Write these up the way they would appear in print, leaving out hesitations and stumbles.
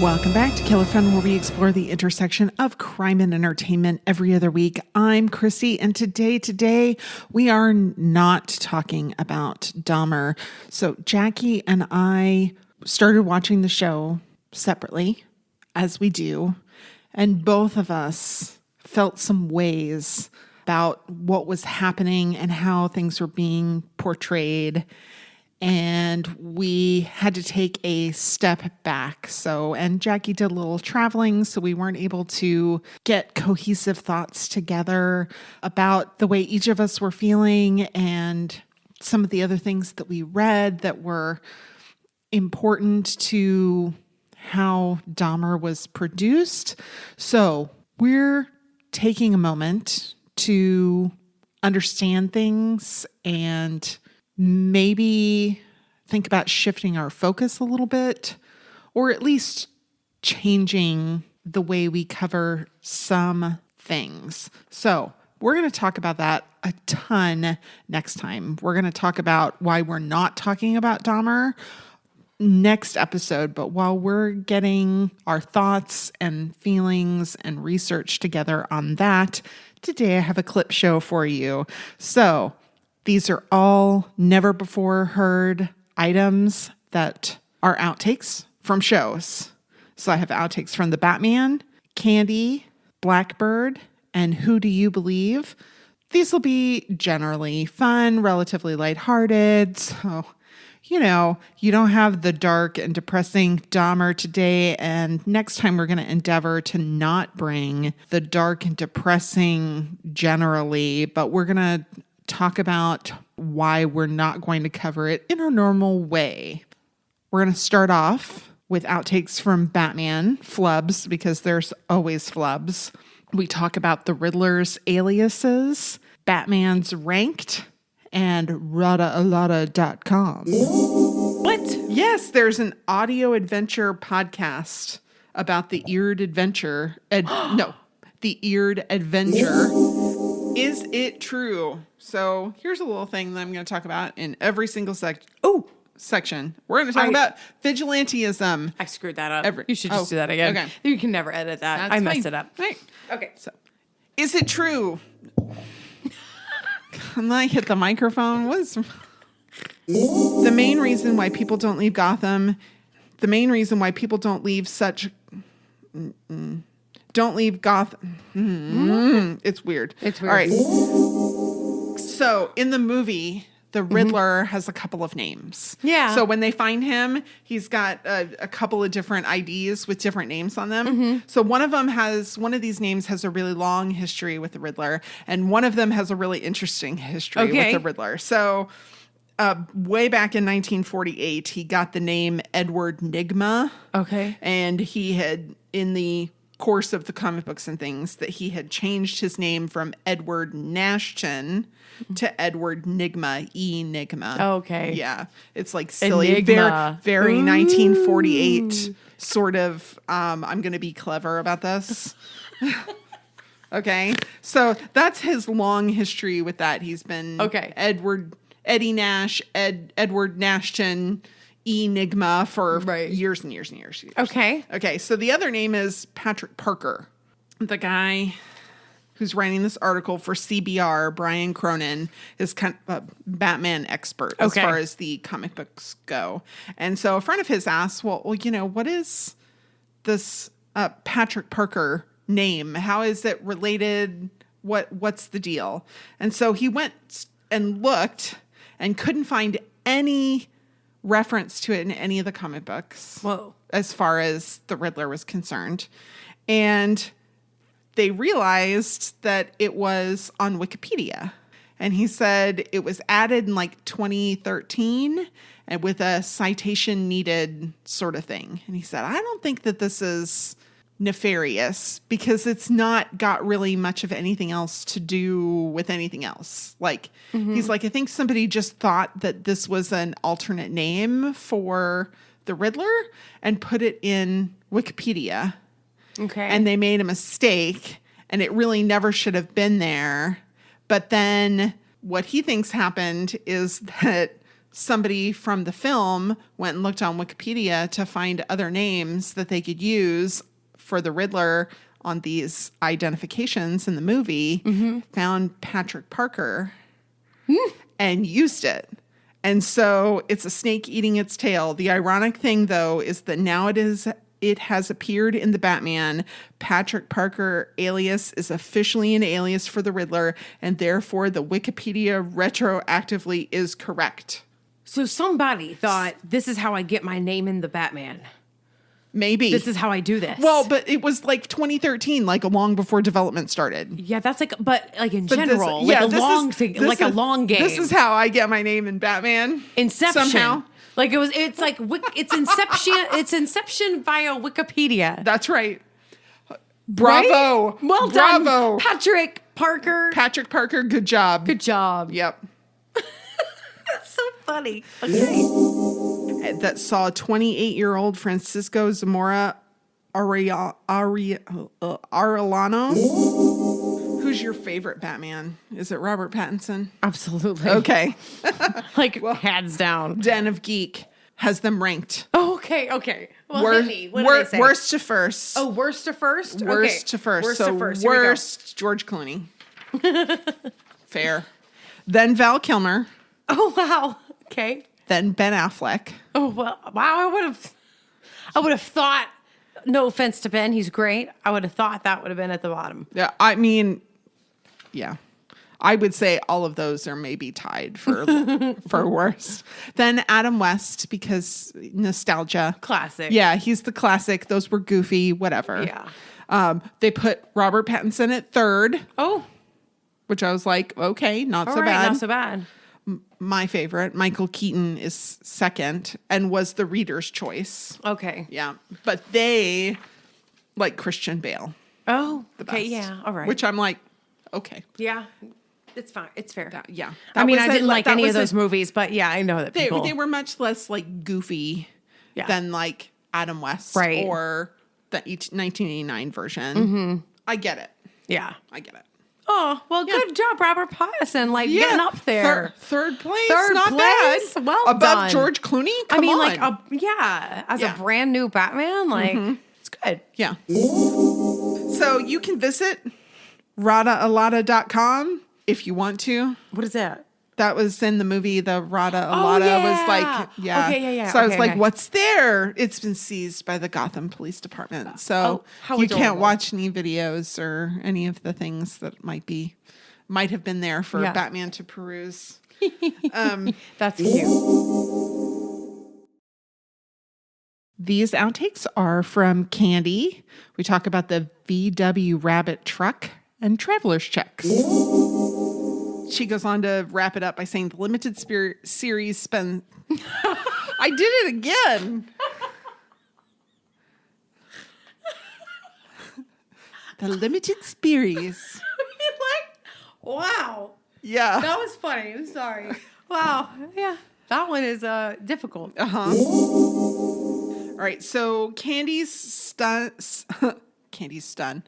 Welcome back to Killer Fun, where we explore the intersection of crime and entertainment every other week. I'm Christy, and today we are not talking about Dahmer. So Jackie and I started watching the show separately, as we do, and both of us felt some ways about what was happening and how things were being portrayed. And we had to take a step back. And Jackie did a little traveling, so we weren't able to get cohesive thoughts together about the way each of us were feeling and some of the other things that we read that were important to how Dahmer was produced. So we're taking a moment to understand things and maybe think about shifting our focus a little bit, or at least changing the way we cover some things. So we're going to talk about that a ton next time. We're going to talk about why we're not talking about Dahmer next episode. But while we're getting our thoughts and feelings and research together on that, today I have a clip show for you. So these are all never before heard items that are outtakes from shows. So I have outtakes from The Batman, Candy, Blackbird, and Who Do You Believe? These will be generally fun, relatively lighthearted. So, you don't have the dark and depressing Dahmer today. And next time we're going to endeavor to not bring the dark and depressing generally, but we're going to talk about why we're not going to cover it in our normal way. We're going to start off with outtakes from Batman, flubs, because there's always flubs. We talk about the Riddler's aliases, Batman's ranked, and radaalada.com. What? Yes, there's an audio adventure podcast about the Eared Adventure. The Eared Adventure. Is it true? So here's a little thing that I'm going to talk about in every single section. We're going to talk about vigilantism. I screwed that up. You should just do that again. Okay. You can never edit that. I messed it up. Right. Okay. So, is it true? And I hit the microphone. The main reason why people don't leave Gotham, the main reason why people don't leave Don't leave Gotham. It's weird. It's weird. All right. So in the movie, the Riddler has a couple of names. Yeah. So when they find him, he's got a couple of different IDs with different names on them. So one of these names has a really long history with the Riddler, and one of them has a really interesting history with the Riddler. So way back in 1948, he got the name Edward Nygma. Okay. And he had, in the course of the comic books and things, that he had changed his name from Edward Nashton to Edward Nygma, Enigma. Okay. Yeah. It's like silly. Enigma. Very 1948 sort of, I'm going to be clever about this. Okay. So that's his long history with that. He's been Eddie Nash, Edward Nashton, Enigma for years and years and years. Okay. So the other name is Patrick Parker. The guy who's writing this article for CBR, Brian Cronin, is kind of a Batman expert as far as the comic books go. And so a friend of his asked, well, what is this Patrick Parker name? How is it related? What's the deal? And so he went and looked and couldn't find any reference to it in any of the comic books. Whoa. As far as the Riddler was concerned. And they realized that it was on Wikipedia. And he said it was added in like 2013 and with a citation needed sort of thing. And he said, I don't think that this is nefarious because it's not got really much of anything else to do with anything else. Like, he's like, I think somebody just thought that this was an alternate name for the Riddler and put it in Wikipedia. Okay. And they made a mistake and it really never should have been there. But then what he thinks happened is that somebody from the film went and looked on Wikipedia to find other names that they could use for the Riddler on these identifications in the movie, found Patrick Parker and used it. And so it's a snake eating its tail. The ironic thing, though, is that now it has appeared in the Batman. Patrick Parker alias is officially an alias for the Riddler, and therefore the Wikipedia retroactively is correct. So somebody thought, this is how I get my name in the Batman. Maybe. This is how I do this. Well, but it was like 2013, like long before development started. Yeah, that's like, but like in general, like a long game. This is how I get my name in Batman. Inception. Somehow. Like it's Inception. It's Inception via Wikipedia. That's right. Bravo. Right? Well done, Patrick Parker. Patrick Parker, good job. Good job. Yep. That's so funny. Okay. That saw 28-year-old Francisco Zamora Arellano. Who's your favorite Batman? Is it Robert Pattinson? Absolutely. Okay. Hands down. Den of Geek has them ranked. Oh, okay. Well, hit me. What did I say? Worst to first. Oh, worst to first? Worst to first. Worst so to first. Worst, George Clooney. Fair. Then Val Kilmer. Oh, wow. Okay. Then Ben Affleck. Oh, well, wow. I would have thought, no offense to Ben, he's great. I would have thought that would have been at the bottom. Yeah, I mean, yeah. I would say all of those are maybe tied for worst. Then Adam West, because nostalgia. Classic. Yeah, he's the classic. Those were goofy, whatever. Yeah. They put Robert Pattinson at third. Oh. Which I was like, okay, not All so right, bad. Not so bad. My favorite, Michael Keaton, is second and was the reader's choice. Okay. Yeah. But they like Christian Bale. Oh, The okay. best. Yeah. All right. Which I'm like, okay. Yeah. It's fine. It's fair. Yeah. I mean, I didn't like any of those movies, but yeah, I know that people. They were much less like goofy than like Adam West or the 1989 version. Mm-hmm. I get it. Yeah. I get it. Oh, well, good job, Robert Pattinson. Getting up there. Third place. Third not place. bad. Well Above done. George Clooney? Come on. As a brand new Batman, it's good. Yeah. So you can visit radaalada.com if you want to. What is that? That was in the movie. The Rada Alada was like, yeah. Okay, yeah. So I was like, what's there? It's been seized by the Gotham Police Department. So you can't watch any videos or any of the things that might have been there for Batman to peruse. That's cute. These outtakes are from Candy. We talk about the VW Rabbit truck and traveler's checks. She goes on to wrap it up by saying the limited series spend. I did it again. The limited series. Wow. Yeah. That was funny. I'm sorry. Wow. Yeah. That one is difficult. All right. So Candy's stun. Candy's stun.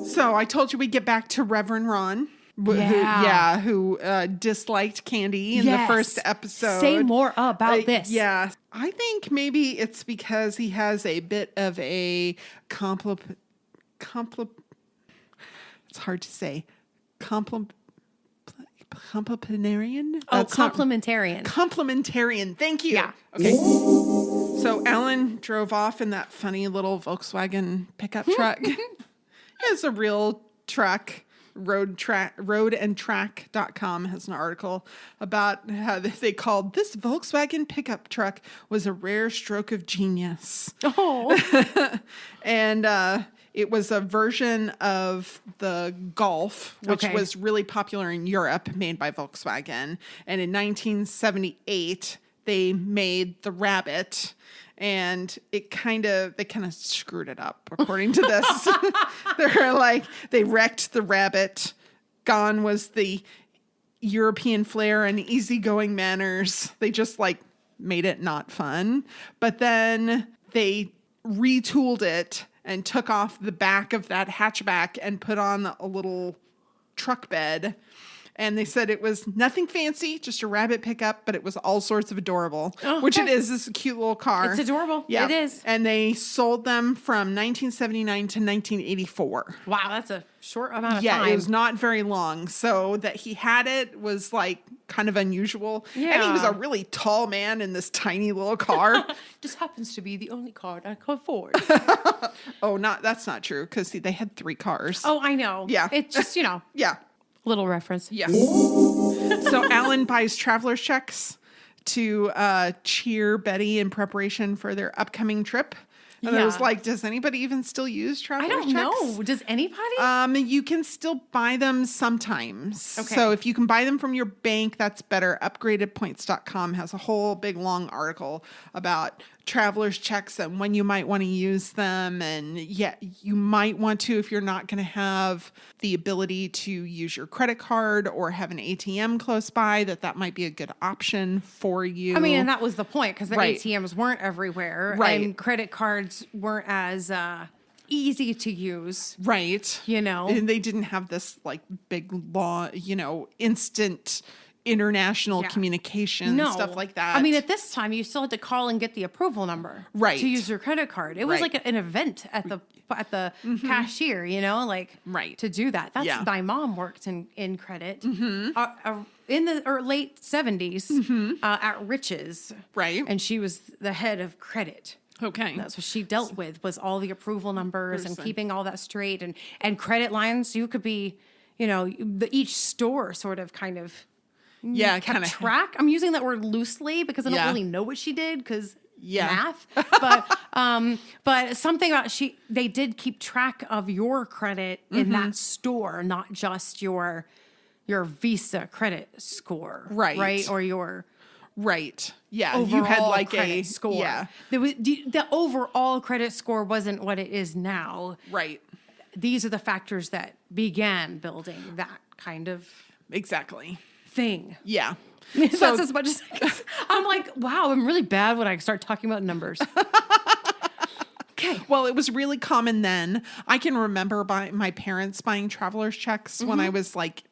So I told you we'd get back to Reverend Ron, who disliked Candy in the first episode. Say more about this. Yeah. I think maybe it's because he has a bit of a it's hard to say. Complementarian? Complementarian. Complementarian. Thank you. Yeah. Okay. So Alan drove off in that funny little Volkswagen pickup truck. It's a real truck. Roadandtrack.com has an article about how they called this Volkswagen pickup truck was a rare stroke of genius. Oh. And it was a version of the Golf, which was really popular in Europe, made by Volkswagen. And in 1978, they made the Rabbit. And they kind of screwed it up, according to this. They're like, they wrecked the Rabbit. Gone was the European flair and easygoing manners. They just made it not fun. But then they retooled it and took off the back of that hatchback and put on a little truck bed. And they said it was nothing fancy, just a rabbit pickup, but it was all sorts of adorable, Oh, which okay. it is. This cute little car. It's adorable. Yeah. It is. And they sold them from 1979 to 1984. Wow, that's a short amount of Yeah, time. it was not very long. So that he had it was like kind of unusual. Yeah. And he was a really tall man in this tiny little car. Just happens to be the only car I can afford. That's not true because they had 3 cars. Oh, I know. Yeah. It's just, Yeah. little reference. Yes. So Alan buys traveler's checks to cheer Betty in preparation for their upcoming trip. And I was Yeah. like, does anybody even still use I traveler's don't checks? know. Does anybody? You can still buy them sometimes. Okay. So if you can buy them from your bank, that's better. Upgradedpoints.com has a whole big long article about traveler's checks and when you might want to use them. And yeah, you might want to if you're not going to have the ability to use your credit card or have an ATM close by, that might be a good option for you. I mean, and that was the point because the Right. ATMs weren't everywhere. Right. And credit cards weren't as easy to use. Right. And they didn't have this like big law, instant international Yeah. communication, stuff like that. I mean, at this time, you still had to call and get the approval number, Right. to use your credit card. It was Right. like an event at the cashier, Right. to do that. That's Yeah. my mom worked in credit in the late 70s at Riches, Right. and she was the head of credit. Okay. That's what she dealt with, was all the approval numbers and Person. keeping all that straight, and credit lines. You could be, each store sort of kind of Yeah, kept kind of track. I'm using that word loosely because I don't Yeah. really know what she did because Yeah. math. But something about they did keep track of your credit in that store, not just your Visa credit score, Right. Right, or your Right. Yeah. overall You had like credit score. Yeah. The overall credit score wasn't what it is now. Right. These are the factors that began building that kind of Exactly. thing. Yeah. That's as much as I'm like, wow, I'm really bad when I start talking about numbers. Okay. Well, it was really common then. I can remember my parents buying traveler's checks when I was like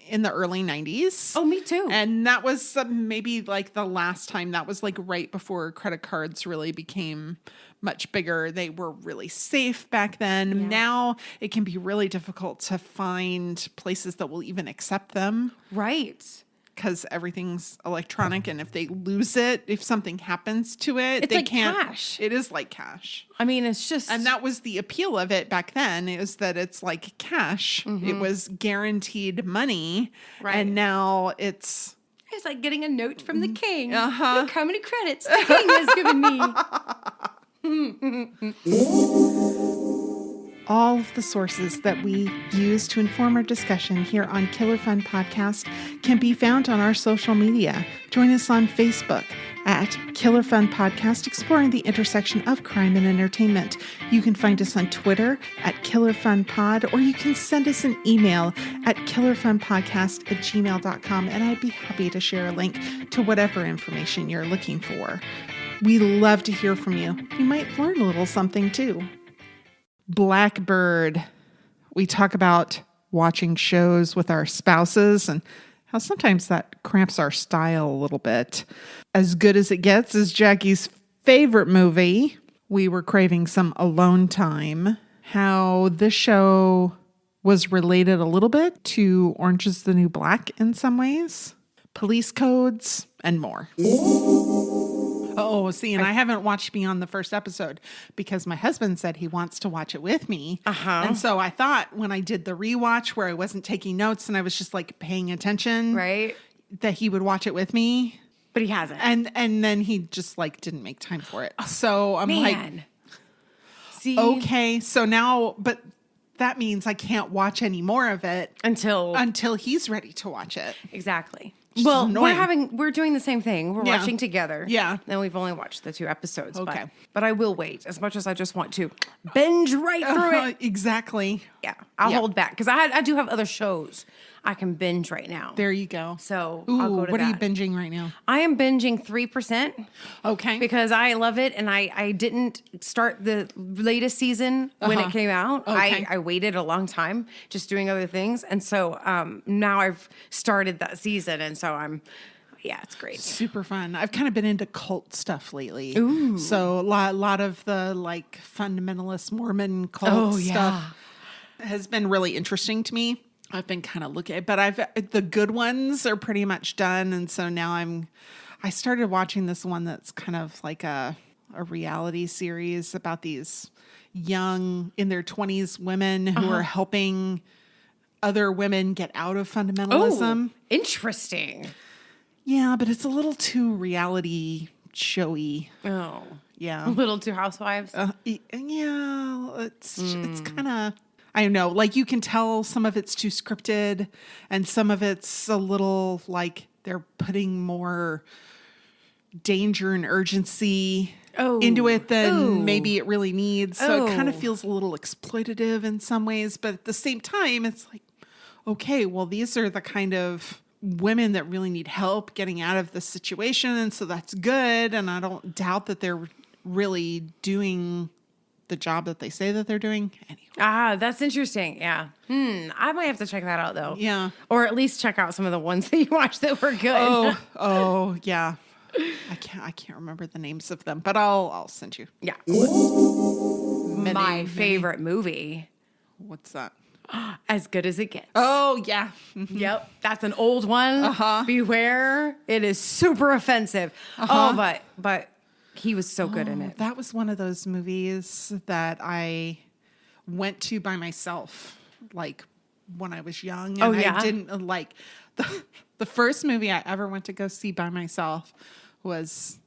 in the early 90s. Oh, me too. And that was maybe like the last time. That was like right before credit cards really became much bigger. They were really safe back then. Yeah. Now it can be really difficult to find places that will even accept them Right. because everything's electronic. And if they lose it, if something happens to it, It's they like can't. cash. It is like cash. I mean, it's just. And that was the appeal of it back then, is that it's like cash. It was guaranteed money. Right. And now it's like getting a note from the king. Uh-huh. Look how many credits the king has given me. all of the sources that we use to inform our discussion here on Killer Fun Podcast can be found on our social media. Join us on Facebook at Killer Fun Podcast, exploring the intersection of crime and entertainment. You can find us on Twitter at Killer Fun Pod, or you can send us an email at killerfunpodcast@gmail.com, and I'd be happy to share a link to whatever information you're looking for. We love to hear from you. You might learn a little something too. Blackbird. We talk about watching shows with our spouses and how sometimes that cramps our style a little bit. As Good as It Gets is Jackie's favorite movie. We were craving some alone time. How this show was related a little bit to Orange is the New Black in some ways. Police codes and more. Oh, see, and I haven't watched beyond the first episode because my husband said he wants to watch it with me. And so I thought when I did the rewatch where I wasn't taking notes and I was just like paying attention, Right. that he would watch it with me. But he hasn't. And then he just like didn't make time for it. So I'm like, Man. See? okay, so now, but that means I can't watch any more of it Until he's ready to watch it. exactly. is Well, annoying. we're doing the same thing. We're Yeah. watching together. Yeah. And we've only watched the 2 episodes. Okay. But I will wait as much as I just want to binge right through it. Exactly. Yeah. I'll Yeah. hold back because I do have other shows I can binge right now. There you go. So Ooh, I'll go to what that. are you binging right now? I am binging 3%. Okay. Because I love it, and I didn't start the latest season when it came out. Okay. I waited a long time just doing other things. And so now I've started that season, and so it's great. Super fun. I've kind of been into cult stuff lately. Ooh. So a lot of the like fundamentalist Mormon cult stuff has been really interesting to me. I've been kind of looking, but the good ones are pretty much done. And so now I started watching this one that's kind of like a reality series about these young in their 20s women who are helping other women get out of fundamentalism. Oh, interesting. Yeah, but it's a little too reality showy. Oh, Yeah. a little too Housewives. Yeah, it's kind of, I don't know, like you can tell some of it's too scripted and some of it's a little like they're putting more danger and urgency into it than maybe it really needs. So it kind of feels a little exploitative in some ways, but at the same time, it's like, okay, well, these are the kind of women that really need help getting out of the situation. And so that's good. And I don't doubt that they're really doing the job that they say that they're doing. Anyway. That's interesting. Yeah. I might have to check that out though. Yeah. Or at least check out some of the ones that you watched that were good. Oh, yeah. I can't remember the names of them, but I'll send you. Yeah. My favorite movie. What's that? As Good as It Gets. Oh, yeah. Yep. That's an old one. Beware. It is super offensive. Oh, but he was so good in it. That was one of those movies that I went to by myself, like when I was young. And I didn't like the first movie I ever went to go see by myself was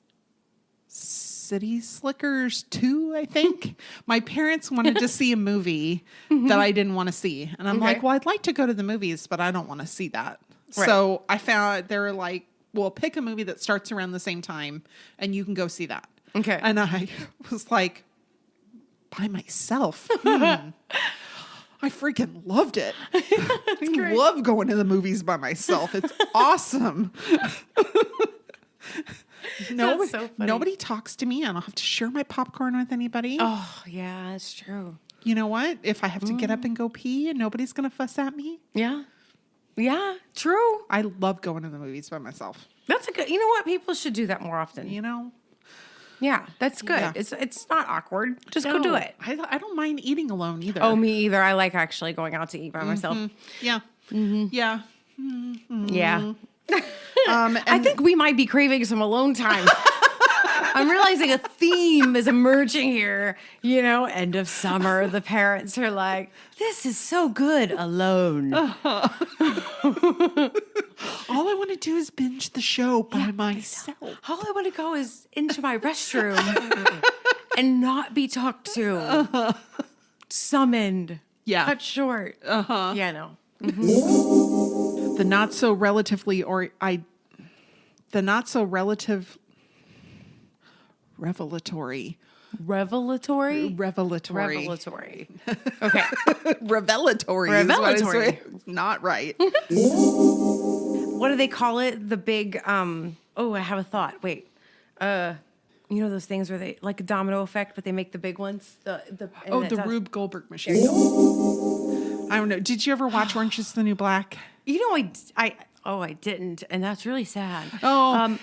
City Slickers 2, I think. My parents wanted to see a movie that I didn't want to see. And I'm like, well, I'd like to go to the movies, but I don't want to see that. Right. So I found they were like, well, pick a movie that starts around the same time and you can go see that. Okay. And I was like, by myself. I freaking loved it. I love going to the movies by myself. It's awesome. Nobody talks to me. I don't have to share my popcorn with anybody. Oh, yeah, that's true. You know what? If I have to get up and go pee and nobody's going to fuss at me. Yeah. Yeah, true. I love going to the movies by myself. That's a good, you know what? People should do that more often. You know? Yeah, that's good. Yeah. It's not awkward. Just go do it. I don't mind eating alone either. Oh, me either. I like actually going out to eat by myself. Yeah. Yeah. Yeah. I think we might be craving some alone time. I'm realizing a theme is emerging here. You know, end of summer, the parents are like, this is so good alone. All I want to do is binge the show by myself. All I want to go is into my restroom and not be talked to. Summoned. Yeah. Cut short. Yeah, no. The not so revelatory. Okay. Revelatory. Not right. What do they call it? The big, I have a thought. Wait. You know those things where they, like a domino effect, but they make the big ones? The Rube Goldberg machine. I don't know. Did you ever watch Orange is the New Black? You know, I didn't. And that's really sad. Oh.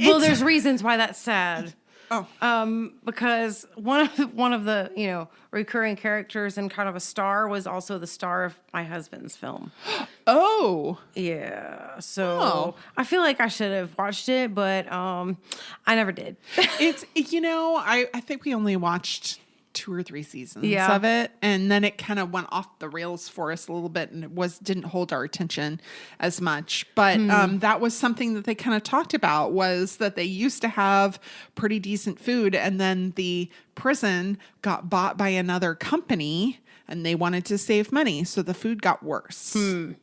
Well, there's reasons why that's sad. Oh. Because one of the, recurring characters and kind of a star was also the star of my husband's film. Oh. Yeah. So I feel like I should have watched it, but I never did. I think we only watched 2 or 3 seasons of it, and then it kind of went off the rails for us a little bit, and it didn't hold our attention as much. But that was something that they kind of talked about, was that they used to have pretty decent food, and then the prison got bought by another company, and they wanted to save money, so the food got worse. And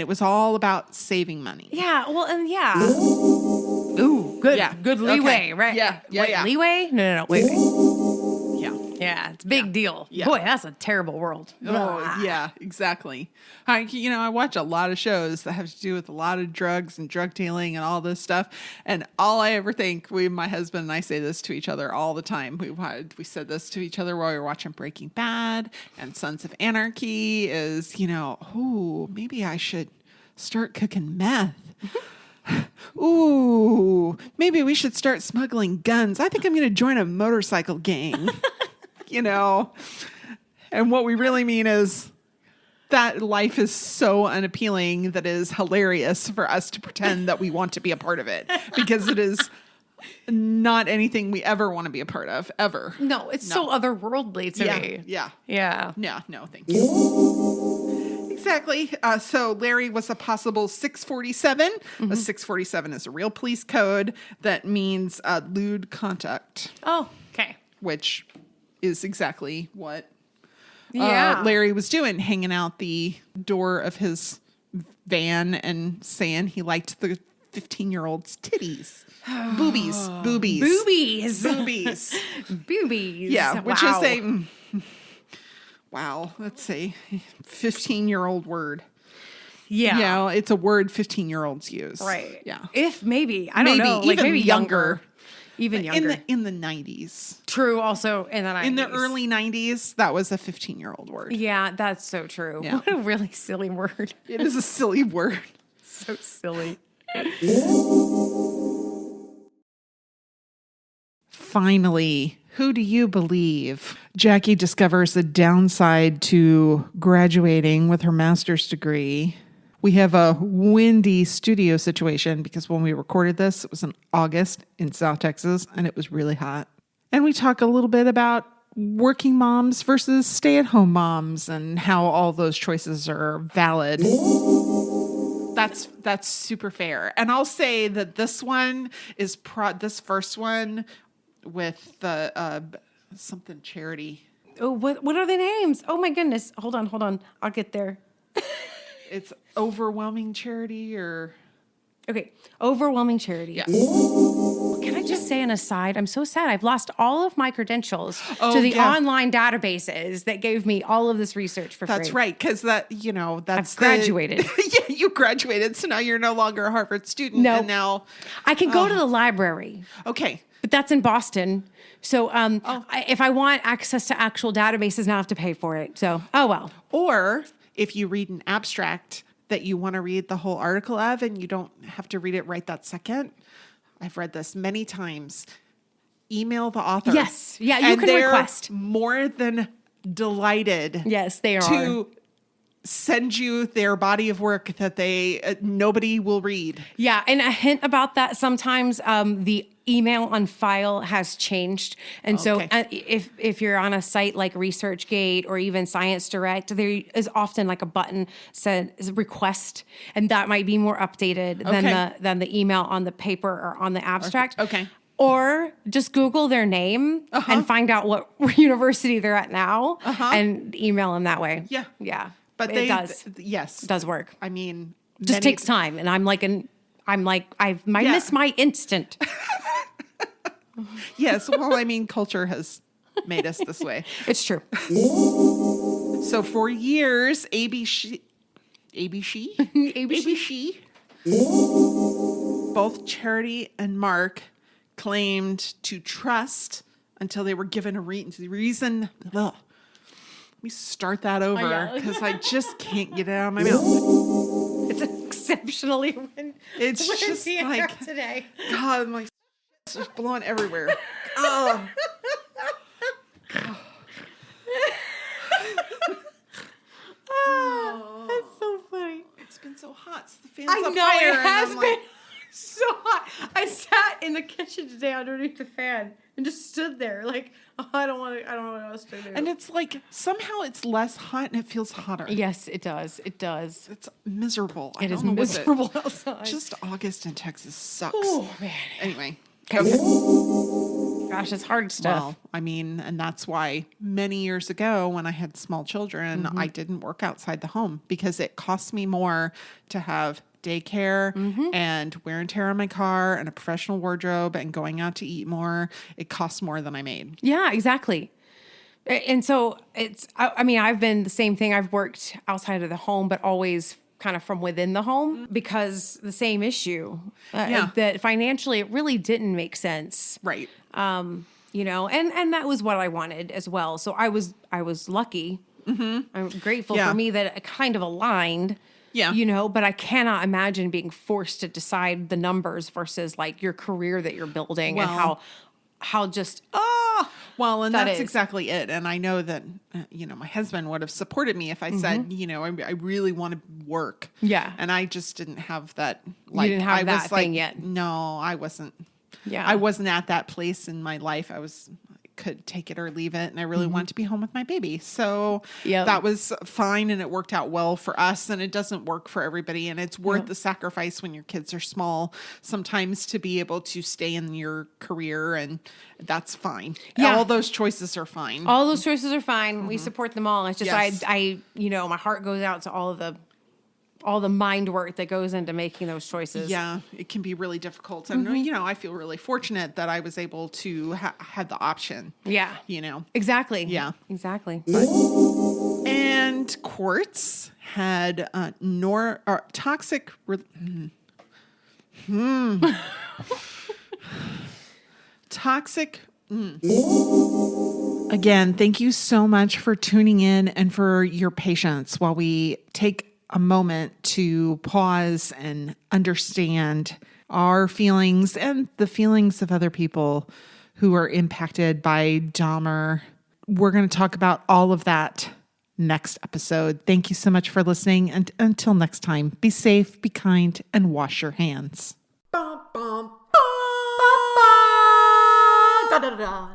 it was all about saving money. Yeah. Well, and yeah. Ooh, good. Yeah. Good leeway, right? Yeah. Wait, leeway? No. Wait. Yeah, it's a big deal. Yeah. Boy, that's a terrible world. Oh, yeah, exactly. I watch a lot of shows that have to do with a lot of drugs and drug dealing and all this stuff. And all I ever think, my husband and I say this to each other all the time. We said this to each other while we were watching Breaking Bad and Sons of Anarchy is, maybe I should start cooking meth. Ooh, maybe we should start smuggling guns. I think I'm going to join a motorcycle gang. And what we really mean is that life is so unappealing that it is hilarious for us to pretend that we want to be a part of it, because it is not anything we ever want to be a part of, ever. No, it's so otherworldly to me. Yeah. Yeah. Yeah. No, thank you. Exactly. So Larry was a possible 647. A 647 is a real police code that means lewd conduct. Oh, okay. Which is exactly what Larry was doing, hanging out the door of his van and saying he liked the 15-year-old's titties. Boobies. Yeah, which is a, wow, let's say 15-year-old word. Yeah. It's a word 15-year-olds use. Right. Yeah. If maybe, I don't know, like even maybe younger. Even younger. In the 90s. True, also in the 90s. In the early 90s, that was a 15-year-old word. Yeah, that's so true. Yeah. What a really silly word. It is a silly word. So silly. Finally, who do you believe? Jackie discovers the downside to graduating with her master's degree. We have a windy studio situation because when we recorded this, it was in August in South Texas and it was really hot. And we talk a little bit about working moms versus stay-at-home moms and how all those choices are valid. That's super fair. And I'll say that this one is this first one with the something charity. Oh, what are the names? Oh my goodness. Hold on. I'll get there. It's Overwhelming Charity or... Okay, Overwhelming Charity. Yeah. Can I just say an aside? I'm so sad. I've lost all of my credentials to the online databases that gave me all of this research for free. That's right, because that's... I've graduated. Yeah, you graduated, so now you're no longer a Harvard student. No. And now... I can go to the library. Okay. But that's in Boston. So if I want access to actual databases, now I have to pay for it. So, oh well. Or... if you read an abstract that you want to read the whole article of and you don't have to read it right that second. I've read this many times. Email the author. Yes. Yeah, you can request. More than delighted. Yes, they are. To send you their body of work that nobody will read. Yeah, and a hint about that, sometimes the email on file has changed. And so if you're on a site like ResearchGate or even Science Direct, there is often like a button said request, and that might be more updated than the email on the paper or on the abstract. Okay. Or just Google their name and find out what university they're at now and email them that way. Yeah. Yeah. But it does. Yes. It does work. I mean, just takes time. And I miss my instant. Yes. Well, I mean, culture has made us this way. It's true. So for years, ABC, both Charity and Mark claimed to trust until they were given a reason. Ugh. Let me start that over because I just can't get it out of my mouth. It's exceptionally It's just like today. God, my it's just blowing everywhere. Oh. Oh, that's so funny. It's been so hot. So the fan's I up know higher, it has and I'm been like, so hot. I sat in the kitchen today underneath the fan and just stood there like, I don't know what else to do. and it's like somehow it's less hot and it feels hotter. Yes, it does. It does. It's miserable. It is miserable outside. Just August in Texas sucks. Oh man. Anyway. Okay. Gosh, it's hard stuff. Well, I mean, and that's why many years ago when I had small children, I didn't work outside the home because it cost me more to have daycare and wear and tear on my car and a professional wardrobe and going out to eat more. It costs more than I made. Yeah, exactly. And so I mean, I've been the same thing. I've worked outside of the home, but always kind of from within the home because the same issue that financially it really didn't make sense. Right. You know, and that was what I wanted as well. So I was lucky. I'm grateful for me that it kind of aligned. Yeah. You know, but I cannot imagine being forced to decide the numbers versus like your career that you're building and how just, well, and that's is. exactly it. And I know that, my husband would have supported me if I said, I really want to work. Yeah. And I just didn't have that. You didn't have that thing yet. No, I wasn't. Yeah. I wasn't at that place in my life. I could take it or leave it. And I really wanted to be home with my baby. So that was fine. And it worked out well for us. And it doesn't work for everybody. And it's worth the sacrifice when your kids are small, sometimes to be able to stay in your career. And that's fine. Yeah. All those choices are fine. All those choices are fine. We support them all. It's just, I my heart goes out to all the mind work that goes into making those choices. Yeah, it can be really difficult. And, I feel really fortunate that I was able to have the option. Yeah. Exactly. Yeah. Exactly. And Quartz had toxic... Toxic... Again, thank you so much for tuning in and for your patience while we take a moment to pause and understand our feelings and the feelings of other people who are impacted by Dahmer. We're going to talk about all of that next episode. Thank you so much for listening. And until next time, be safe, be kind, and wash your hands. Da, da, da.